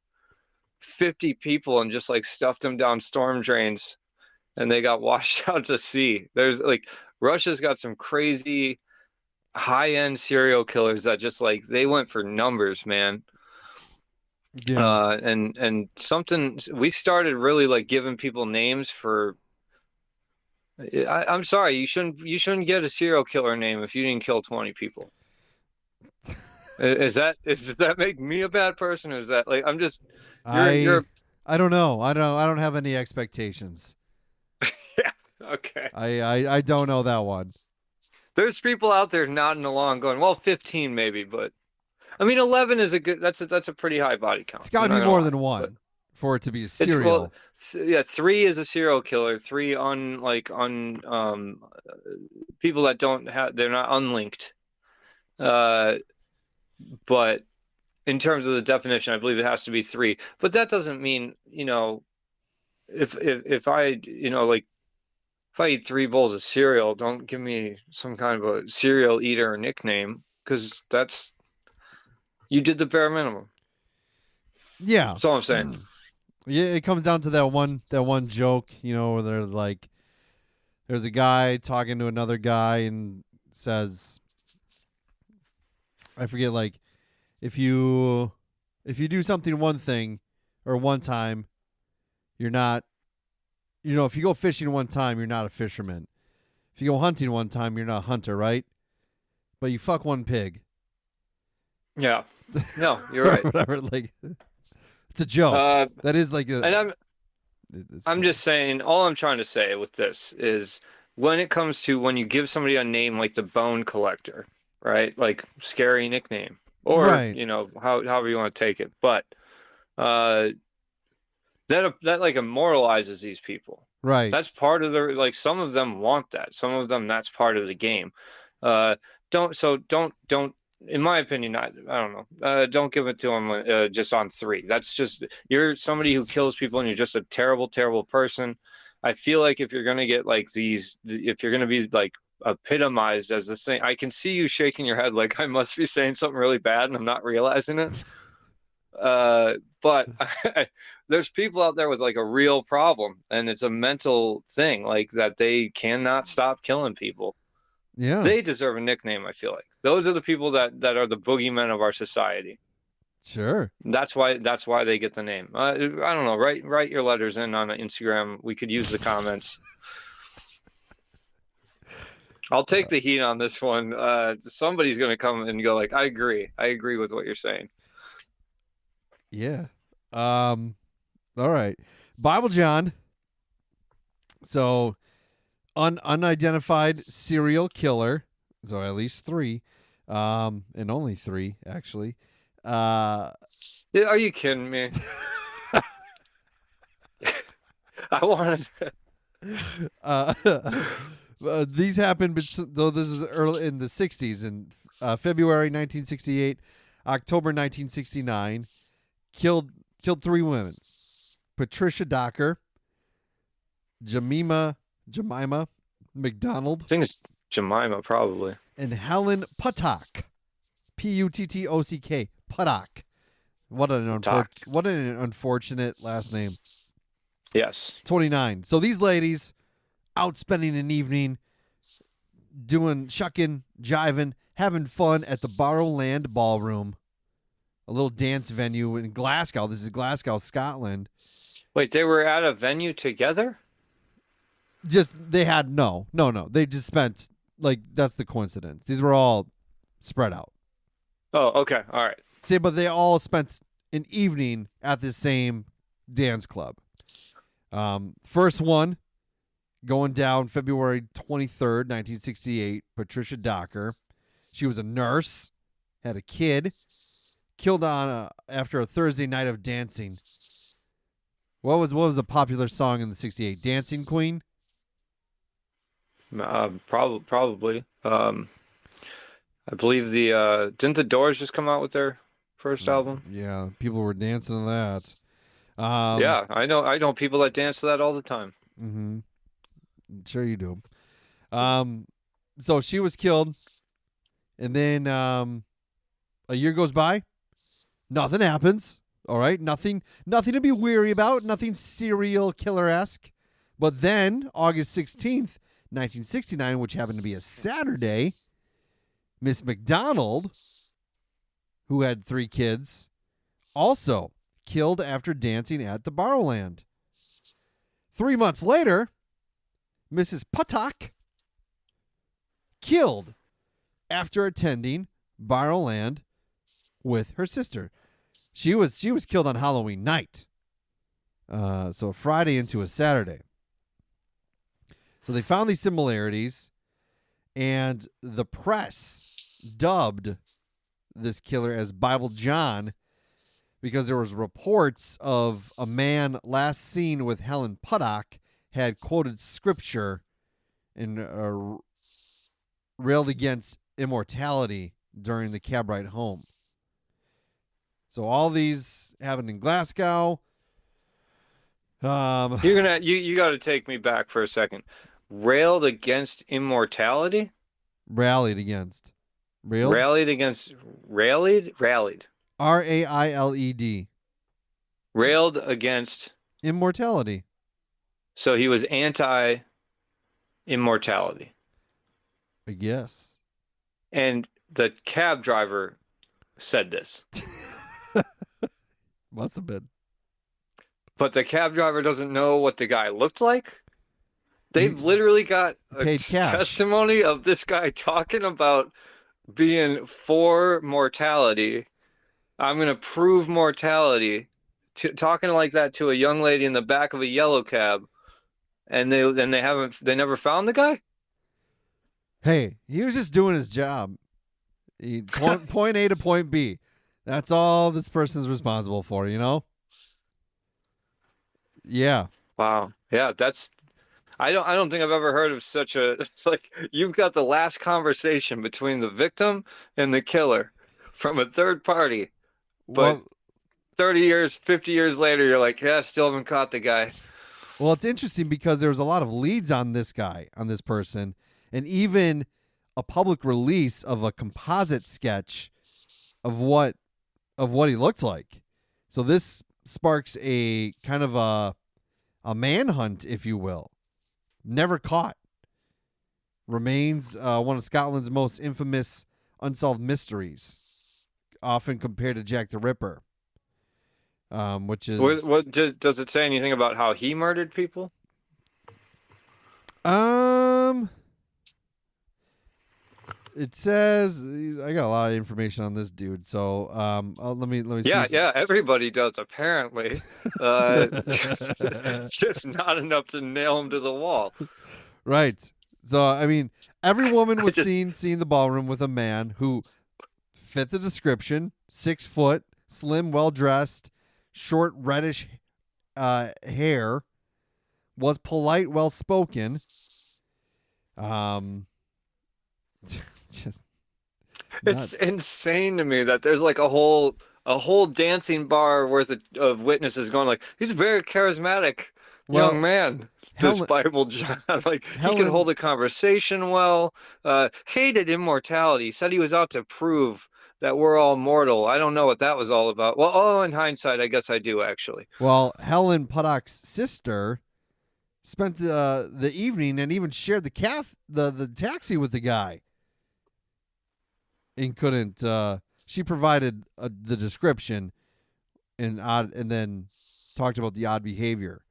50 people and just like stuffed them down storm drains, and they got washed out to sea. There's like, Russia's got some crazy high-end serial killers that just like, they went for numbers, man. Yeah. And something, we started really like giving people names for. I'm sorry, you shouldn't get a serial killer name if you didn't kill 20 people. Does that make me a bad person, or is that like, I'm just I don't know. I don't have any expectations. Yeah. Okay. I don't know that one. There's people out there nodding along, going, "Well, 15 maybe," but I mean, 11 is that's a pretty high body count. It's got to be more than one. for it to be a It's serial. yeah, 3 is a serial killer. 3 people that don't have, they're not unlinked. But in terms of the definition, I believe it has to be 3. But that doesn't mean, if I, if I eat 3 bowls of cereal, don't give me some kind of a cereal eater nickname, because you did the bare minimum. Yeah. That's all I'm saying. Yeah, it comes down to that one joke, where they're like, there's a guy talking to another guy and says, I forget, like, if you do something one thing or one time, you're not, if you go fishing one time, you're not a fisherman. If you go hunting one time, you're not a hunter, right? But you fuck one pig. Yeah. No, you're right. Whatever, like, it's a joke. That is like and I'm just saying, all I'm trying to say with this is, when it comes to when you give somebody a name like the Bone Collector, right? Like, scary nickname, or right. However you want to take it, but that like immortalizes these people. Right. That's part of their, like, some of them want that. Some of them, that's part of the game. Don't. In my opinion, I don't know. Don't give it to them just on 3. That's just, you're somebody who kills people, and you're just a terrible, terrible person. I feel like if you're gonna get like these, if you're gonna be like epitomized as the thing, I can see you shaking your head like I must be saying something really bad and I'm not realizing it. But there's people out there with like a real problem, and it's a mental thing, like that they cannot stop killing people. Yeah. They deserve a nickname, I feel like. Those are the people that are the boogeymen of our society. Sure. That's why they get the name. I don't know. Write your letters in on Instagram. We could use the comments. I'll take the heat on this one. Somebody's going to come and go like, I agree with what you're saying. Yeah. All right. Bible John. So, unidentified serial killer. So at least 3, and only 3 actually. Are you kidding me? I wanted. These happened, though this is early in the 60s, in February 1968, October 1969. Killed 3 women: Patricia Docker, Jemima McDonald, I think it's Jemima, probably, and Helen Puttock. Puttock. Puttock. What an unfortunate last name. Yes. 29. So these ladies out spending an evening doing shucking, jiving, having fun at the Barrowland Ballroom, a little dance venue in Glasgow. This is Glasgow, Scotland. Wait, they were at a venue together? They had no. They just spent, like, that's the coincidence. These were all spread out. Oh, okay. All right. See, but they all spent an evening at the same dance club. First one going down February 23rd, 1968, Patricia Docker. She was a nurse, had a kid, killed after a Thursday night of dancing. What was a popular song in the 68? Dancing Queen? Probably. I believe didn't the Doors just come out with their first album? Yeah, people were dancing to that. Yeah, I know people that dance to that all the time. Mm-hmm. Sure you do. So she was killed, and then a year goes by, nothing happens. All right, nothing to be weary about, nothing serial killer-esque. But then August 16th, 1969, which happened to be a Saturday, Miss McDonald, who had 3 kids, also killed after dancing at the Barrowland. 3 months later, Mrs. Puttock killed after attending Barrowland with her sister. She was killed on Halloween night. So a Friday into a Saturday. So they found these similarities, and the press dubbed this killer as Bible John because there was reports of a man last seen with Helen Puttock had quoted scripture and railed against immortality during the cab ride home. So all these happened in Glasgow. You got to take me back for a second. Railed against immortality? Rallied against. Railed? Rallied against rallied? Rallied. RAILED. Railed against Immortality. So he was anti-immortality. I guess. And the cab driver said this. Must have been. But the cab driver doesn't know what the guy looked like? They've literally got a paid cash. testimony of this guy talking about being for mortality. I'm going to prove mortality. Talking like that to a young lady in the back of a yellow cab, and they never found the guy? Hey, he was just doing his job. Point A to point B. That's all this person's responsible for, you know? Yeah. Wow. Yeah, I don't think I've ever heard of such a it's like you've got the last conversation between the victim and the killer from a third party. But Well, 30 years, 50 years later, you're like, yeah, still haven't caught the guy. well, it's interesting because there was a lot of leads on this guy, on this person, and even a public release of a composite sketch of what he looks like. So this sparks a kind of a manhunt, if you will. Never caught. Remains one of Scotland's most infamous unsolved mysteries, often compared to Jack the Ripper. Which is What does it say anything about how he murdered people? It says I got a lot of information on this dude, so let me see. Yeah, everybody does apparently. Just not enough to nail him to the wall. Right. So I mean, every woman was seen the ballroom with a man who fit the description: 6 foot, slim, well dressed, short reddish hair, was polite, well spoken. Just It's insane to me that there's like a whole dancing bar worth of witnesses going like, he's a very charismatic young man. This Bible John, like he can hold a conversation well. Hated immortality. Said he was out to prove that we're all mortal. I don't know what that was all about. Well, in hindsight, I guess I do actually. Well, Helen Puttock's sister spent the evening and even shared the taxi with the guy. And couldn't. She provided the description, and then talked about the odd behavior,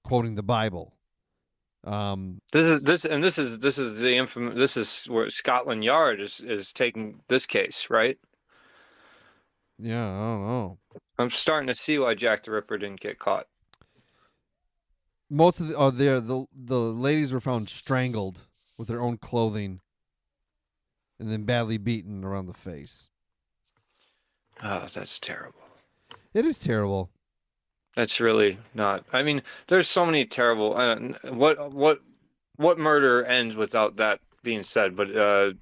quoting the Bible. This is the infamous. This is where Scotland Yard is taking this case, right? Yeah, I don't know. I'm starting to see why Jack the Ripper didn't get caught. Most of the ladies were found strangled with their own clothing, and then badly beaten around the face. Oh, that's terrible. It is terrible. That's really not. I mean, there's so many terrible. What murder ends without that being said? But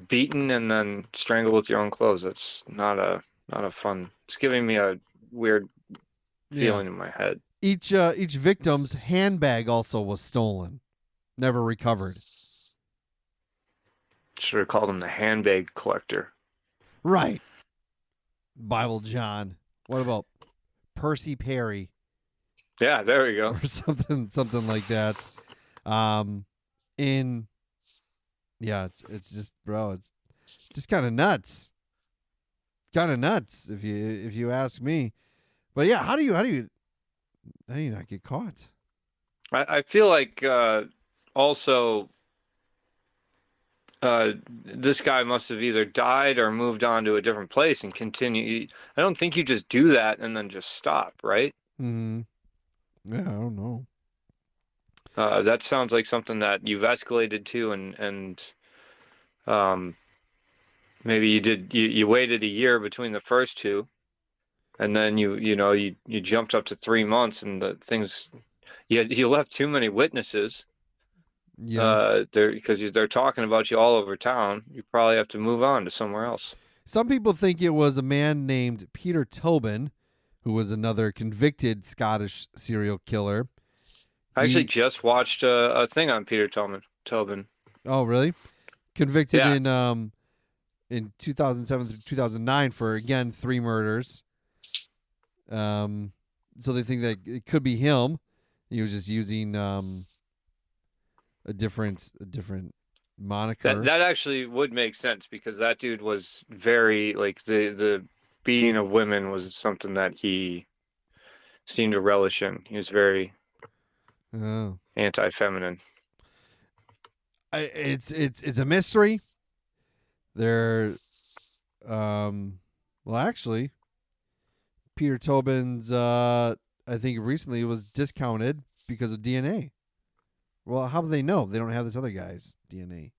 beaten and then strangled with your own clothes. That's not a fun. It's giving me a weird feeling in my head. Each victim's handbag also was stolen, never recovered. Should have called him the handbag collector. Right. Bible John. What about Percy Perry? Yeah, there we go. Or something like that. It's just, bro, it's just kind of nuts. Kind of nuts if you ask me. But yeah, how do you not get caught? I feel like also this guy must have either died or moved on to a different place and continue. I don't think you just do that and then just stop, right? Mm-hmm. Yeah, I don't know. That sounds like something that you've escalated to, and maybe you waited a year between the first two, and then you jumped up to 3 months, and the things you left too many witnesses. Yeah. They're talking about you all over town. You probably have to move on to somewhere else. Some people think it was a man named Peter Tobin, who was another convicted Scottish serial killer. I actually just watched a thing on Peter Tobin. Oh, really? Convicted Yeah. in 2007 through 2009 for, again, 3 murders. So they think that it could be him. He was just using a different moniker. That actually would make sense, because that dude was very, like, the beating of women was something that he seemed to relish in. He was very anti-feminine. It's a mystery. Well, actually, Peter Tobin's I think recently was discounted because of DNA. Well, how do they know? They don't have this other guy's DNA.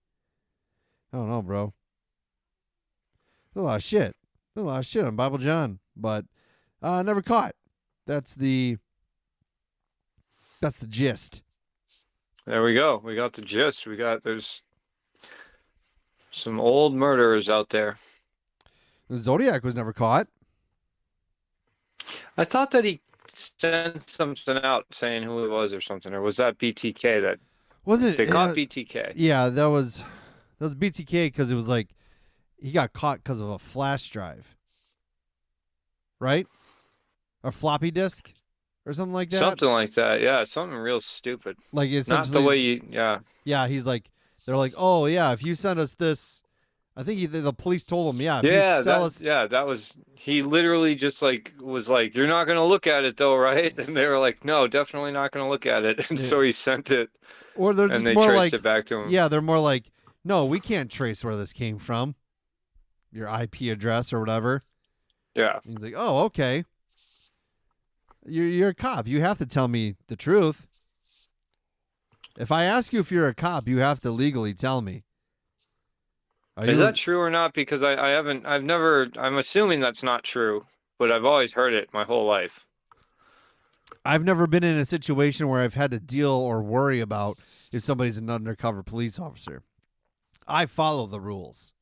I don't know, bro. There's a lot of shit. There's a lot of shit on Bible John, but never caught. That's the gist. There we go. We got the gist. There's some old murderers out there. The Zodiac was never caught. I thought that he sent something out saying who it was or something, or was that BTK that Wasn't it? they caught BTK? Yeah, that was BTK, because it was like he got caught because of a flash drive, right? A floppy disk or something like that. Something like that. Yeah, something real stupid. Like it's Not the way you. Yeah. Yeah, he's like, they're like, oh yeah, if you send us this, I think the police told him, yeah, if Yeah, you sell us, that was, he literally just was like, you're not gonna look at it though, right? And they were like, no, definitely not gonna look at it. And so he sent it, or they're and just they more traced like, it back to him. yeah, they're more like, no, we can't trace where this came from, your IP address or whatever. Yeah. And he's like, oh, okay. You're a cop. You have to tell me the truth. If I ask you if you're a cop, you have to legally tell me. Is that true or not? Because I'm assuming that's not true, but I've always heard it my whole life. I've never been in a situation where I've had to deal or worry about if somebody's an undercover police officer. I follow the rules.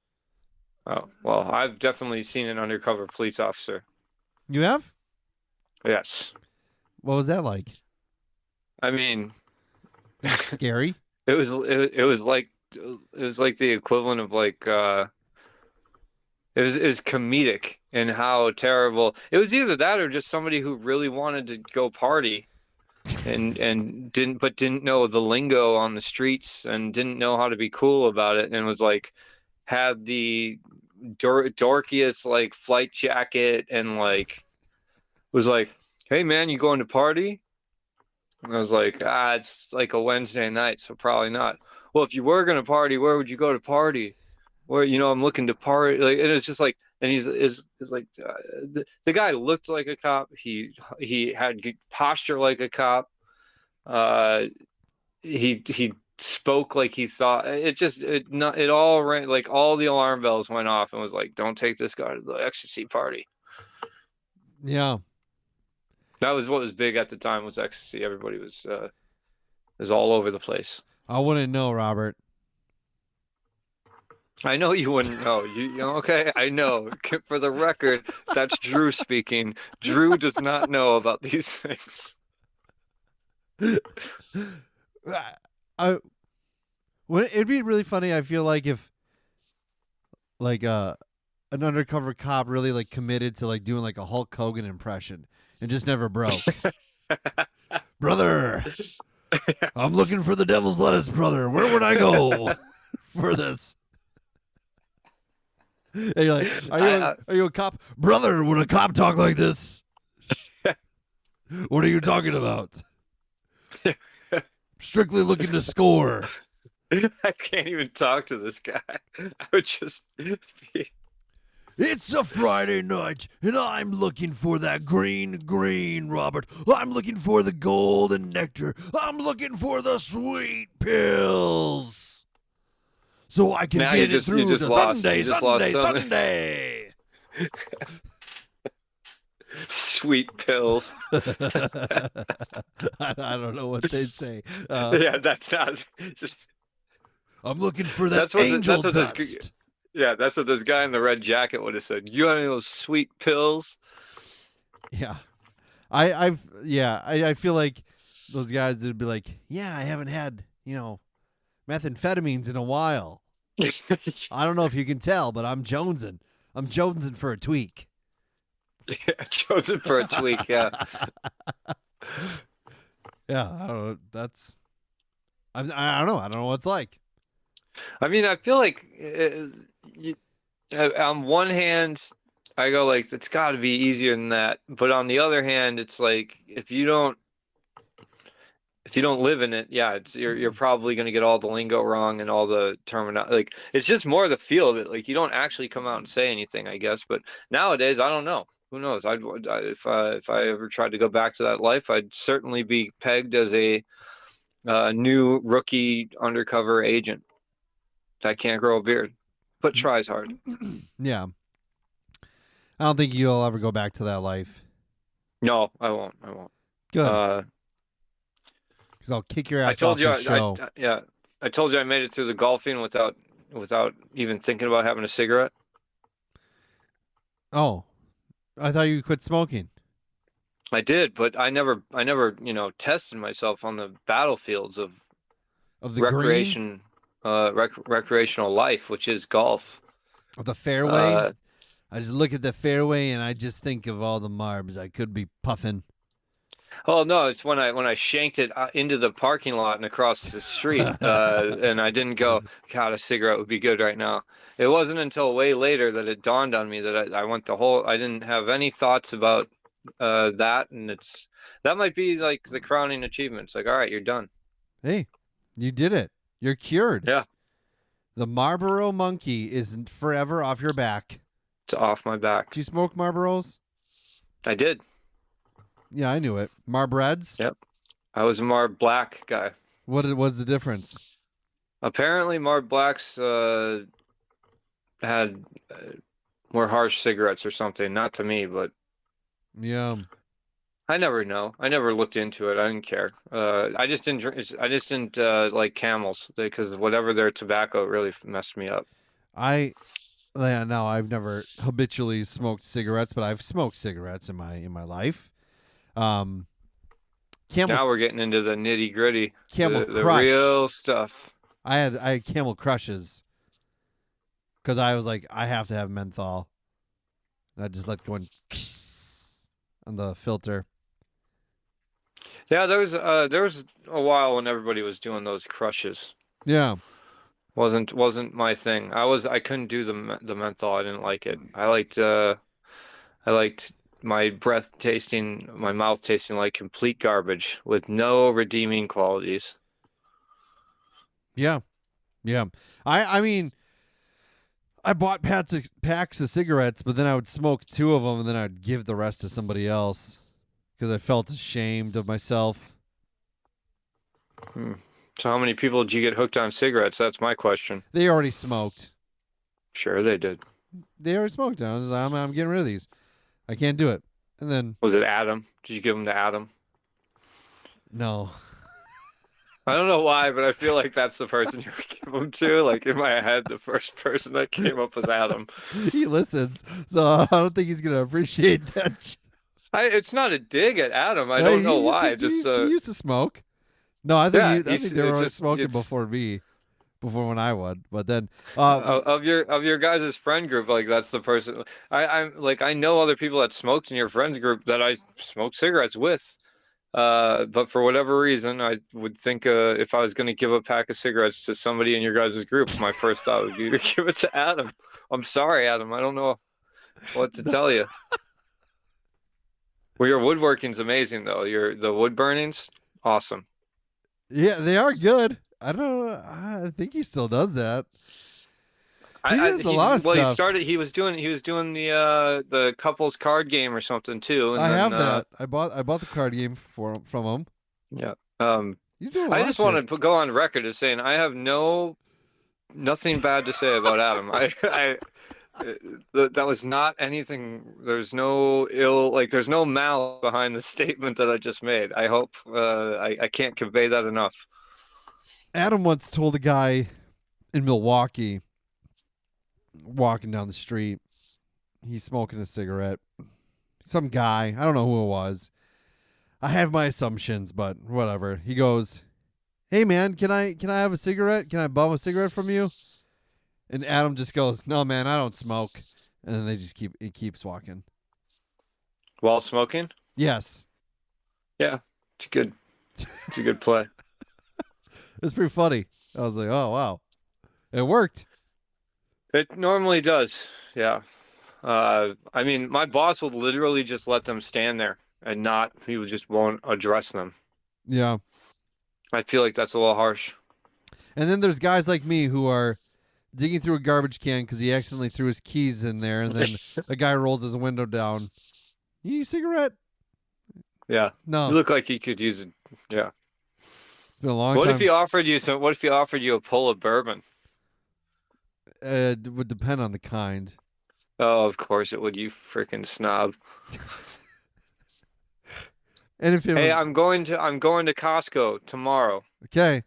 Oh, well, I've definitely seen an undercover police officer. You have? Yes. What was that like? I mean, scary. It was like the equivalent of like it was comedic in how terrible. It was either that or just somebody who really wanted to go party and didn't know the lingo on the streets and didn't know how to be cool about it, and was like had the dorkiest like flight jacket and like was like, hey man, you going to party? And I was like, it's like a Wednesday night, so probably not. Well, if you were going to party, where would you go to party? Where, I'm looking to party. Like, and it's just like, and he's like, the guy looked like a cop. He had posture like a cop. He spoke like he thought. It all ran, like all the alarm bells went off and was like, don't take this guy to the ecstasy party. Yeah. That was what was big at the time, was ecstasy. Everybody was all over the place. I wouldn't know, Robert. I know you wouldn't know. You okay? I know. For the record, that's Drew speaking. Drew does not know about these things. It'd be really funny, I feel like, if like an undercover cop really like committed to like doing like a Hulk Hogan impression and just never broke. Brother, I'm looking for the devil's lettuce, brother. Where would I go for this? And you're like, are you a cop? Brother, would a cop talk like this? What are you talking about? Strictly looking to score. I can't even talk to this guy. I would just be... It's a Friday night, and I'm looking for that green, Robert. I'm looking for the golden nectar. I'm looking for the sweet pills. So I can get it through the Sunday. Sweet pills. I don't know what they'd say. Yeah, that's not. I'm looking for that That's what angel that's what dust. yeah, that's what this guy in the red jacket would have said. You have any of those sweet pills? Yeah. I feel like those guys would be like, yeah, I haven't had, methamphetamines in a while. I don't know if you can tell, but I'm jonesing. I'm jonesing for a tweak. Chosen for a tweak. Yeah. Yeah, I don't know. I don't know. I don't know what it's like. I mean, I feel like on one hand, I go like it's got to be easier than that, but on the other hand, it's like if you don't live in it, yeah, you're probably going to get all the lingo wrong and all the terminology. Like it's just more the feel of it. Like you don't actually come out and say anything, I guess. But nowadays, I don't know. Who knows? If I ever tried to go back to that life, I'd certainly be pegged as a new rookie undercover agent that can't grow a beard, but tries hard. Yeah. I don't think you'll ever go back to that life. No, I won't. I won't. Good. Because I'll kick your ass I told off you, the show. I told you I made it through the golfing without even thinking about having a cigarette. Oh, I thought you quit smoking. I did, but I never, tested myself on the battlefields of Of the recreation, recreational life, which is golf. Of the fairway? I just look at the fairway and I just think of all the marbs I could be puffing. Oh no, it's when I shanked it into the parking lot and across the street, and I didn't go, God, a cigarette would be good right now. It wasn't until way later that it dawned on me that I went I didn't have any thoughts about that, and that might be like the crowning achievement. It's like, all right, you're done. Hey, you did it. You're cured. Yeah. The Marlboro monkey isn't forever off your back. It's off my back. Do you smoke Marlboros? I did. Yeah, I knew it. Marbreds? Yep. I was a Marb Black guy. What was the difference? Apparently, Marb Blacks had more harsh cigarettes or something. Not to me, but Yeah. I never know. I never looked into it. I didn't care. I just didn't. I just didn't like Camels because whatever their tobacco really messed me up. No, I've never habitually smoked cigarettes, but I've smoked cigarettes in my life. Camel. Now we're getting into the nitty gritty. Camel the Crush. real stuff. I had Camel Crushes because I was like, I have to have menthol, and I just let go on the filter. Yeah, there was a while when everybody was doing those crushes. Yeah. Wasn't my thing. I couldn't do the menthol. I didn't like it. I liked my my mouth tasting like complete garbage with no redeeming qualities. Yeah. Yeah. I mean, I bought packs of cigarettes, but then I would smoke 2 of them and then I'd give the rest to somebody else because I felt ashamed of myself. So how many people did you get hooked on cigarettes? That's my question. They already smoked. Sure they did. They already smoked. I was like, I'm getting rid of these. I can't do it. And then Was it Adam? Did you give them to Adam? no. I don't know why, but I feel like that's the person you would give them to. Like in my head, the first person that came up was Adam. He listens, so I don't think he's gonna appreciate that. It's not a dig at Adam. I don't know why. He used to smoke. No, I think they were already smoking before me, before when I would. But then of your guys' friend group, like that's the person. I'm like I know other people that smoked in your friends group that I smoked cigarettes with. But for whatever reason, I would think if I was going to give a pack of cigarettes to somebody in your guys' group, my first thought would be to give it to Adam. I'm sorry, Adam. I don't know what to tell you. Well, your woodworking's amazing, though. The wood burnings, awesome. Yeah, they are good. I don't know. I think he still does that. He does a lot of stuff. He was doing the couples card game or something too. And I have that. I bought the card game from him. Yeah. He's doing. I just want to go on record as saying I have nothing bad to say about Adam. That was not anything. There's no there's no malice behind the statement that I just made. I hope I can't convey that enough. Adam once told a guy in Milwaukee walking down the street, he's smoking a cigarette. Some guy, I don't know who it was. I have my assumptions, but whatever. He goes, "Hey man, can I have a cigarette? Can I bum a cigarette from you?" And Adam just goes, "No man, I don't smoke." And then he keeps walking. While smoking? Yes. Yeah, it's a good play. It's pretty funny. I was like, "Oh wow, it worked." It normally does. Yeah. I mean, my boss would literally just let them stand there and he just won't address them. Yeah. I feel like that's a little harsh. And then there's guys like me who are digging through a garbage can because he accidentally threw his keys in there, and then a guy rolls his window down. "You need a cigarette?" Yeah. No. You look like you could use it. Yeah. It's been a long What time. if he offered you a pull of bourbon? It would depend on the kind. Oh, of course it would, you freaking snob. And if it Hey, was, I'm going to Costco tomorrow. okay,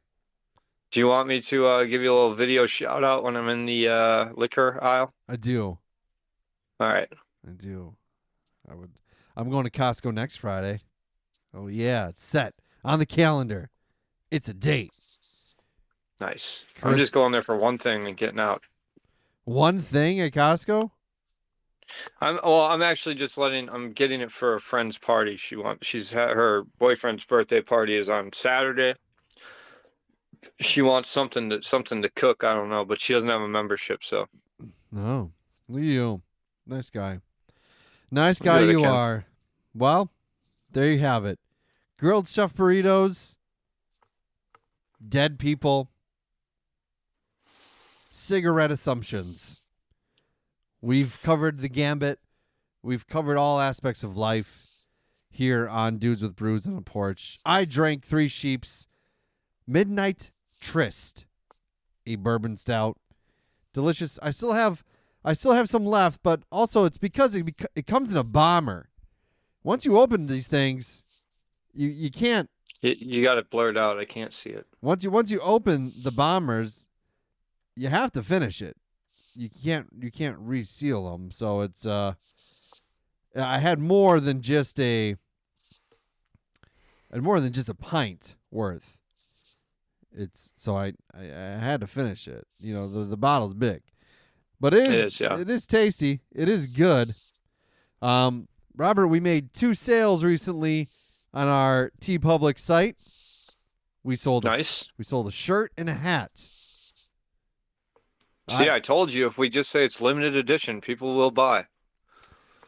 Do you want me to give you a little video shout out when I'm in the liquor aisle? I do. All right. I do. I'm going to Costco next Friday. Oh yeah, it's set on the calendar. It's a date. Nice. Chris- I'm just going there for one thing and getting out. One thing at Costco? I'm actually I'm getting it for a friend's party. Her boyfriend's birthday party is on Saturday. She wants something to cook. I don't know, but she doesn't have a membership, so. No. Look at you. Nice guy. Nice I'll guy do what I you can. are. Well, there you have it. Grilled stuffed burritos, dead people, cigarette assumptions. We've covered the gambit. We've covered all aspects of life here on Dudes with Brews on a Porch. I drank 3 Sheeps Midnight Tryst, a bourbon stout. Delicious. I still have some left, but also it's because it comes in a bomber. Once you open these things, you can't. You got it blurred out. I can't see it. Once you open the bombers, you have to finish it. You can't reseal them. So it's I had more than just a pint worth. It's so I had to finish it. You know, the bottle's big. But it is yeah. It is tasty. It is good. Robert, we made 2 sales recently on our TeePublic site. We sold Nice. We sold a shirt and a hat. See, I told you if we just say it's limited edition, people will buy.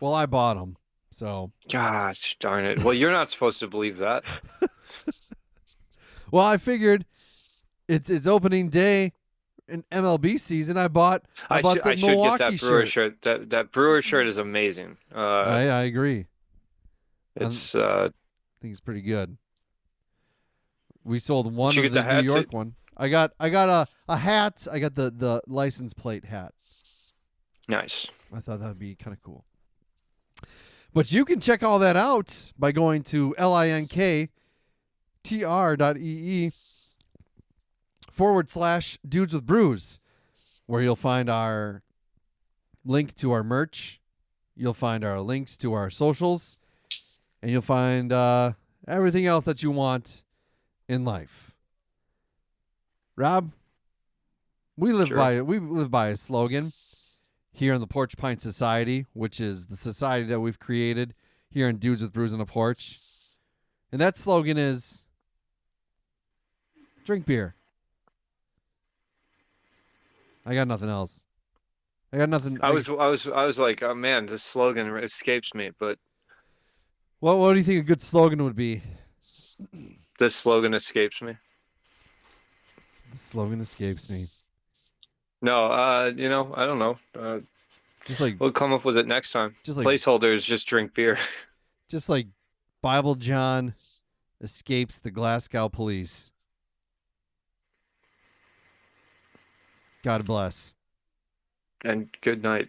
Well, I bought them. So, gosh darn it. Well, you're not supposed to believe that. well, I figured it's opening day in MLB season. I bought the I should Milwaukee get that Brewer shirt. That Brewer shirt is amazing. I agree. It's I think it's pretty good. We sold one Did you of get the the hat New York too? one. I got a hat. I got the license plate hat. nice. I thought that would be kind of cool. But you can check all that out by going to linktr.ee/dudes with brews, where you'll find our link to our merch. You'll find our links to our socials, and you'll find everything else that you want in life. Rob, we live by a slogan here in the Porch Pint Society, which is the society that we've created here in Dudes with Brews on a Porch. And that slogan is drink beer. I got nothing else. I got nothing. I was like, oh man, this slogan escapes me, but What do you think a good slogan would be? this slogan escapes me. The slogan escapes me. No, I don't know. Just like We'll come up with it next time. Just like- Placeholders, just drink beer. Bible John escapes the Glasgow police. God bless. And good night.